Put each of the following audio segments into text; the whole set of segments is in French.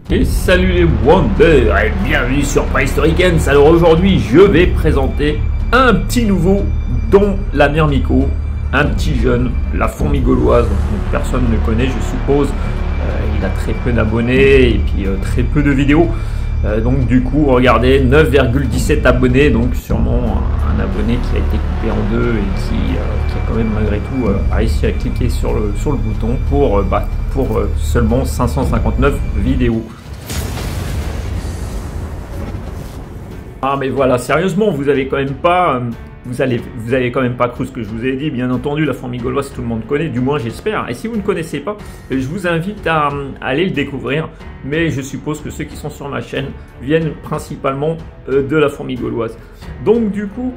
Et salut les Wonders et bienvenue sur Préhistoricens. Alors aujourd'hui je vais présenter un petit nouveau dans la Myrmico, un petit jeune, la fourmi gauloise, que personne ne connaît je suppose. Il a très peu d'abonnés et puis très peu de vidéos. Donc du coup regardez 9,17 abonnés, donc sûrement un abonné qui a été coupé en deux et qui a quand même malgré tout réussi à cliquer sur le bouton pour seulement 559 vidéos. Ah mais voilà, sérieusement, vous avez quand même pas cru ce que je vous ai dit. Bien entendu, la fourmi gauloise, tout le monde connaît, du moins j'espère. Et si vous ne connaissez pas, je vous invite à aller le découvrir. Mais je suppose que ceux qui sont sur ma chaîne viennent principalement de la fourmi gauloise. Donc du coup,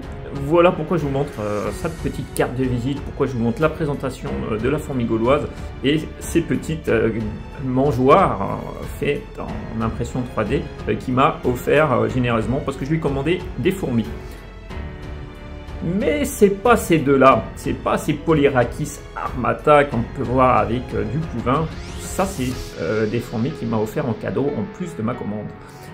voilà pourquoi je vous montre cette petite carte de visite, pourquoi je vous montre la présentation de la fourmi gauloise et ces petites mangeoires faites en impression 3D qui m'a offert généreusement parce que je lui ai commandé des fourmis. Mais c'est pas ces deux-là, c'est pas ces Polyrhachis armata qu'on peut voir avec du couvain. Ça, c'est des fourmis qu'il m'a offert en cadeau en plus de ma commande.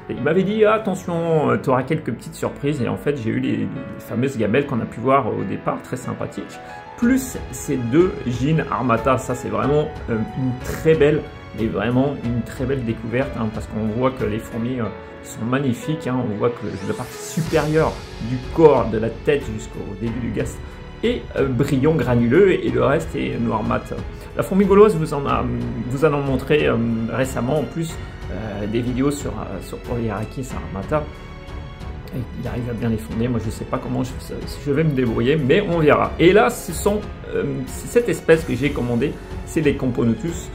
Et il m'avait dit attention, tu auras quelques petites surprises. Et en fait, j'ai eu les fameuses gamelles qu'on a pu voir au départ, très sympathiques. Plus ces deux Gyn armata. Ça, c'est vraiment une très belle, mais vraiment une très belle découverte. Hein, parce qu'on voit que les fourmis sont magnifiques. Hein, on voit que la partie supérieure du corps, de la tête jusqu'au début du gast, est brillant, granuleux et le reste est noir mat. La fourmi gauloise vous en a montré récemment en plus des vidéos sur Polyrhachis armata. Et il arrive à bien les fonder. Moi je sais pas comment je vais me débrouiller, mais on verra. Et là c'est cette espèce que j'ai commandée, c'est les Camponotus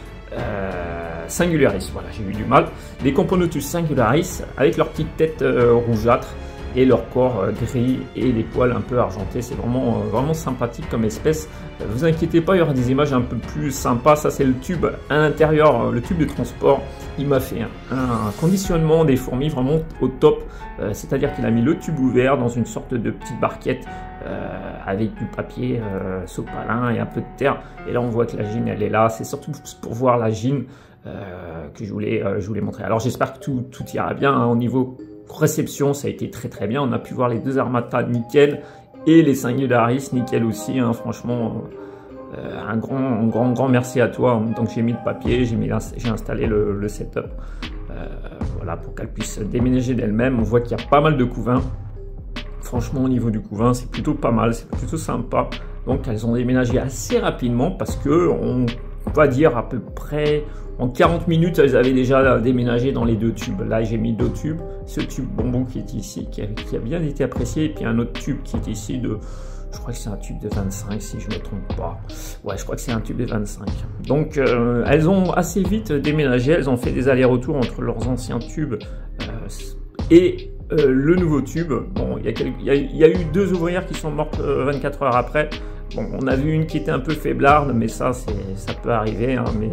singularis. Voilà, j'ai eu du mal. Les Camponotus singularis avec leur petite tête rougeâtre et leur corps gris et les poils un peu argentés. C'est vraiment sympathique comme espèce. Vous inquiétez pas, il y aura des images un peu plus sympas. Ça c'est le tube à l'intérieur, le tube de transport. Il m'a fait un conditionnement des fourmis vraiment au top. C'est-à-dire qu'il a mis le tube ouvert dans une sorte de petite barquette avec du papier sopalin et un peu de terre. Et là on voit que la Gyn elle est là. C'est surtout pour voir la Gyn que je voulais montrer. Alors j'espère que tout ira bien hein, au niveau réception, ça a été très bien. On a pu voir les deux armata nickel et les singularis nickel aussi. Hein. Franchement, un grand merci à toi. Donc j'ai mis le papier, j'ai installé le setup. Voilà, pour qu'elle puisse déménager d'elle-même. On voit qu'il y a pas mal de couvains. Franchement, au niveau du couvain, c'est plutôt pas mal, c'est plutôt sympa. Donc elles ont déménagé assez rapidement parce que on va dire à peu près en 40 minutes, elles avaient déjà déménagé dans les deux tubes. Là, j'ai mis deux tubes. Ce tube bambou qui est ici, qui a bien été apprécié. Et puis un autre tube qui est ici de... Je crois que c'est un tube de 25, si je ne me trompe pas. Ouais, je crois que c'est un tube de 25. Donc, elles ont assez vite déménagé. Elles ont fait des allers-retours entre leurs anciens tubes et le nouveau tube. Bon, il y a eu deux ouvrières qui sont mortes 24 heures après. Bon, on a vu une qui était un peu faiblarde, mais ça peut arriver. Hein, mais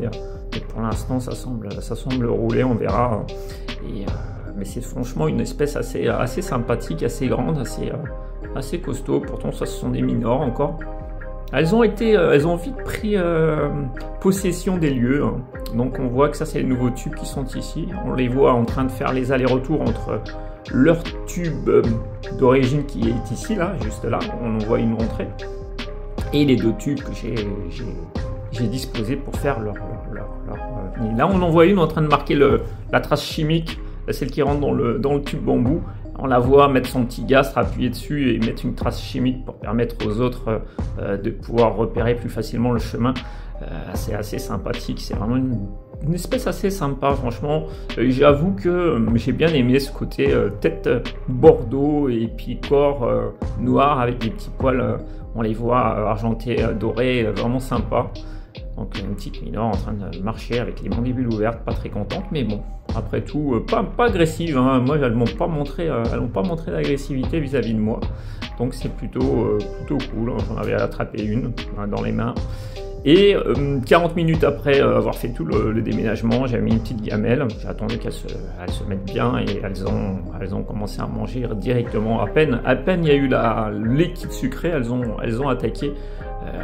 pour l'instant, ça semble rouler, on verra. Mais c'est franchement une espèce assez sympathique, assez grande, assez costaud. Pourtant, ça, ce sont des minors encore. Elles ont vite pris possession des lieux. Hein. Donc, on voit que ça, c'est les nouveaux tubes qui sont ici. On les voit en train de faire les allers-retours entre leur tube d'origine qui est ici, là, juste là. On en voit une entrée. Et les deux tubes que j'ai disposés pour faire leur Là, on en voit une en train de marquer la trace chimique, celle qui rentre dans le tube bambou. On la voit mettre son petit gastre, appuyer dessus et mettre une trace chimique pour permettre aux autres de pouvoir repérer plus facilement le chemin. C'est assez sympathique, c'est vraiment une espèce assez sympa, franchement. J'avoue que j'ai bien aimé ce côté tête bordeaux et puis corps noir avec des petits poils, on les voit argentés, dorés, vraiment sympa. Donc une petite minor en train de marcher avec les mandibules ouvertes, pas très contente, mais bon, après tout, pas agressive. Hein. Moi, elles n'ont pas montré d'agressivité vis-à-vis de moi. Donc c'est plutôt cool. J'en avais attrapé une dans les mains. Et 40 minutes après avoir fait tout le déménagement, j'ai mis une petite gamelle. J'attendais qu'elles se mettent bien et elles ont commencé à manger directement. À peine il y a eu les liquide sucré, elles ont attaqué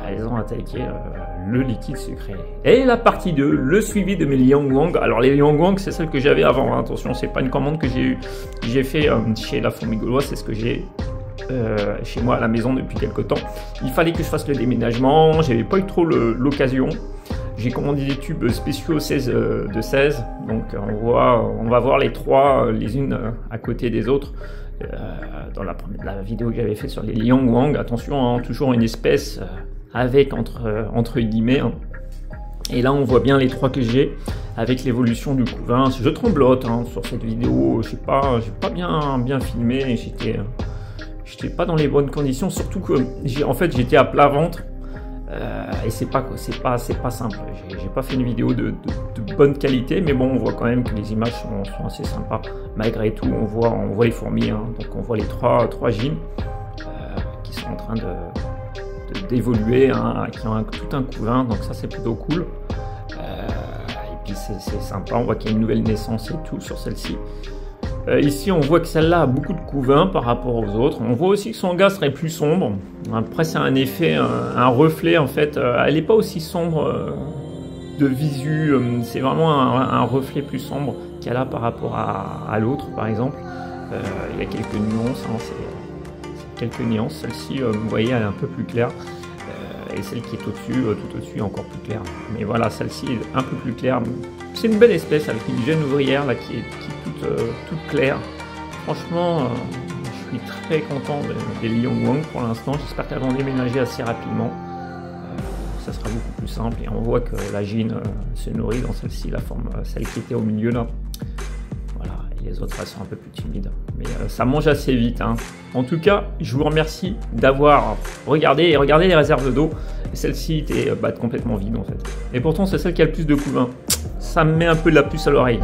elles ont attaqué le liquide sucré. Et la partie 2, le suivi de mes Liangwang. Alors les Liangwang, c'est celle que j'avais avant, hein. Attention, c'est pas une commande que j'ai fait chez la fourmi gauloise, c'est ce que j'ai chez moi à la maison depuis quelques temps. Il fallait que je fasse le déménagement, j'avais pas eu trop l'occasion. J'ai commandé des tubes spéciaux 16 de 16, donc on va voir les trois les unes à côté des autres. Dans la vidéo que j'avais faite sur les Liangwang, attention, hein, toujours une espèce avec entre guillemets, hein. Et là on voit bien les trois que j'ai avec l'évolution du couvain. Je tremblote, hein, sur cette vidéo, j'ai pas bien filmé, j'étais pas dans les bonnes conditions, surtout que j'étais à plat ventre. Et c'est pas simple. J'ai pas fait une vidéo de bonne qualité, mais bon, on voit quand même que les images sont assez sympas. Malgré tout, on voit les fourmis, hein. Donc on voit les trois gyms qui sont en train d'évoluer, hein, qui ont tout un couvain, donc ça c'est plutôt cool. Et puis c'est sympa, on voit qu'il y a une nouvelle naissance et tout sur celle-ci. Ici, on voit que celle-là a beaucoup de couvain par rapport aux autres. On voit aussi que son gars serait plus sombre. Après, c'est un effet, un reflet en fait. Elle n'est pas aussi sombre de visu. C'est vraiment un reflet plus sombre qu'elle a par rapport à l'autre, par exemple. Il y a quelques nuances. Hein, c'est quelques nuances. Celle-ci, vous voyez, elle est un peu plus claire. Et celle qui est au-dessus, tout au-dessus, encore plus claire. Mais voilà, celle-ci est un peu plus claire. C'est une belle espèce avec une jeune ouvrière là qui est toute claire. Franchement, je suis très content des Liangwang pour l'instant. J'espère qu'elles vont déménager assez rapidement. Ça sera beaucoup plus simple. Et on voit que la gyne se nourrit dans celle-ci, celle qui était au milieu là. Voilà, et les autres elles sont un peu plus timides. Mais ça mange assez vite, hein. En tout cas, je vous remercie d'avoir regardé les réserves d'eau. Celle-ci était complètement vide en fait. Et pourtant, c'est celle qui a le plus de couvain. Ça me met un peu de la puce à l'oreille.